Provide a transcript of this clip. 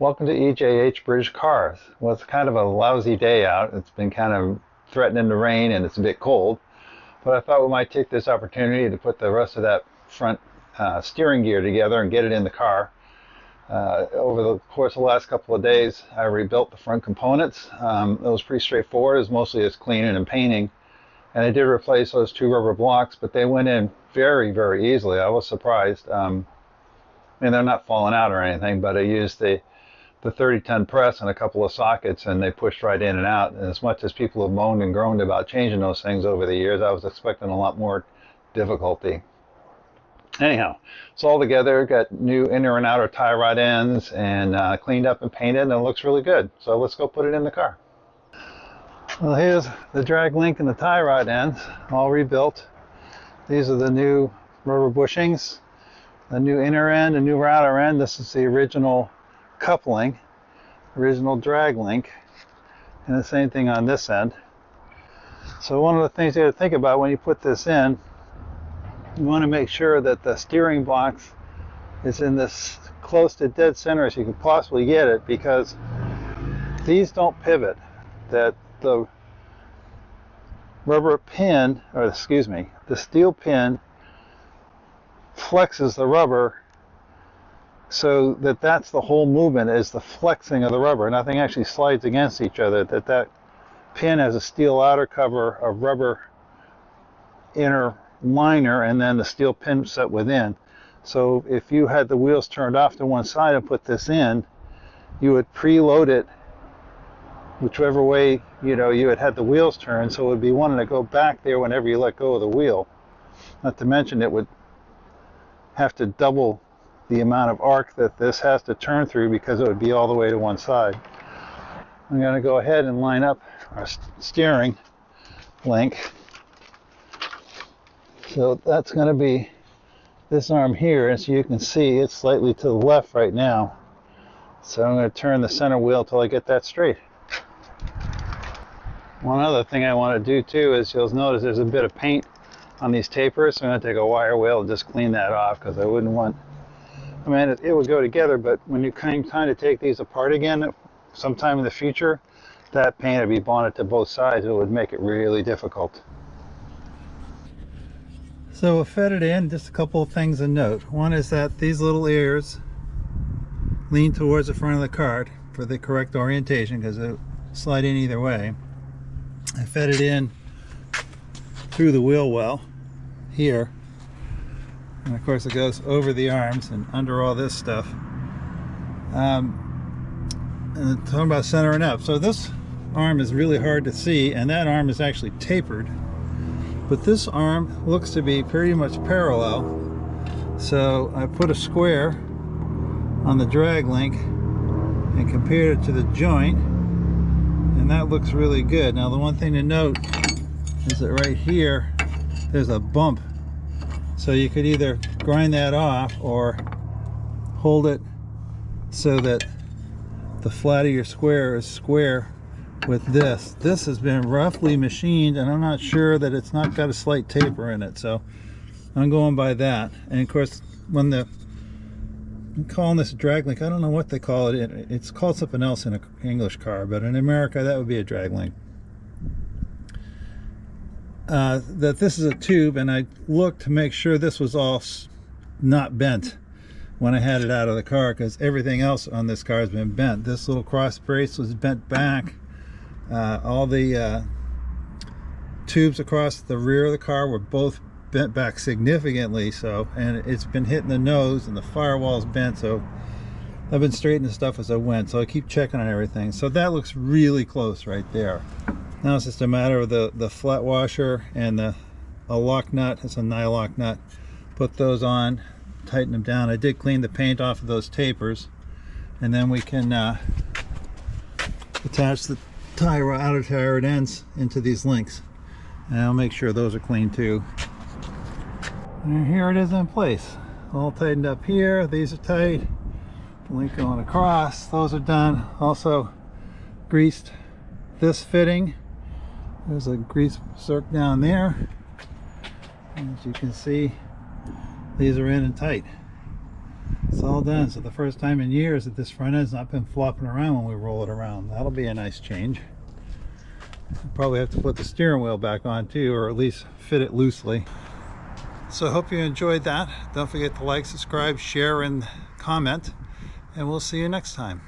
Welcome to EJH British Cars. Well, it's kind of a lousy day out. It's been kind of threatening to rain and it's a bit cold. But I thought we might take this opportunity to put the rest of that front steering gear together and get it in the car. Over the course of the last couple of days, I rebuilt the front components. It was pretty straightforward. It was mostly just cleaning and painting. And I did replace those two rubber blocks, but they went in very, very easily. I was surprised. I mean, they're not falling out or anything, but I used the 30-ton press and a couple of sockets, and they pushed right in and out. And as much as people have moaned and groaned about changing those things over the years, I was expecting a lot more difficulty. Anyhow, it's all together, got new inner and outer tie rod ends, and cleaned up and painted, and it looks really good. So let's go put it in the car. Well, here's the drag link and the tie rod ends, all rebuilt. These are the new rubber bushings, the new inner end, a new outer end. This is the original coupling, original drag link, and the same thing on this end. So one of the things you have to think about when you put this in, you want to make sure that the steering box is in this close to dead center as you can possibly get it, because these don't pivot. That the rubber pin, or excuse me, the steel pin flexes the rubber so that's the whole movement, is the flexing of the rubber. Nothing actually slides against each other. That pin has a steel outer cover, a rubber inner liner, and then the steel pin set within. So if you had the wheels turned off to one side and put this in, you would preload it whichever way you had the wheels turned, so it would be wanting to go back there whenever you let go of the wheel. Not to mention it would have to double the amount of arc that this has to turn through, because it would be all the way to one side. I'm going to go ahead and line up our steering link. So that's going to be this arm here, and so you can see it's slightly to the left right now. So I'm going to turn the center wheel till I get that straight. One other thing I want to do too is you'll notice there's a bit of paint on these tapers, so I'm going to take a wire wheel and just clean that off, because I wouldn't want, I mean, it would go together, but when you kind of take these apart again sometime in the future, that paint would be bonded to both sides. It would make it really difficult. So we'll fit it in. Just a couple of things to note. One is that these little ears lean towards the front of the cart for the correct orientation, because they slide in either way. I fed it in through the wheel well here, and of course it goes over the arms and under all this stuff. And talking about centering up, so this arm is really hard to see, and that arm is actually tapered, but this arm looks to be pretty much parallel. So I put a square on the drag link and compared it to the joint, and that looks really good. Now the one thing to note is that right here there's a bump, so you could either grind that off or hold it so that the flat of your square is square with this. This has been roughly machined, and I'm not sure that it's not got a slight taper in it, so I'm going by that. And of course, when I'm calling this a drag link, I don't know what they call it. It's called something else in an English car, but in America that would be a drag link. That this is a tube, and I looked to make sure this was all not bent when I had it out of the car, because everything else on this car has been bent. This little cross brace was bent back. All the tubes across the rear of the car were both bent back significantly, so, and it's been hitting the nose, and the firewall's bent, so I've been straightening the stuff as I went, so I keep checking on everything. So that looks really close right there. Now it's just a matter of the flat washer and a lock nut. It's a nylock nut. Put those on, tighten them down. I did clean the paint off of those tapers, and then we can attach the outer tie rod ends into these links, and I'll make sure those are clean too. And here it is in place, all tightened up here. These are tight, link going across, those are done. Also greased this fitting. There's a grease circ down there. As you can see, these are in and tight. It's all done. So the first time in years that this front end's not been flopping around when we roll it around. That'll be a nice change. Probably have to put the steering wheel back on too, or at least fit it loosely. So I hope you enjoyed that. Don't forget to like, subscribe, share, and comment. And we'll see you next time.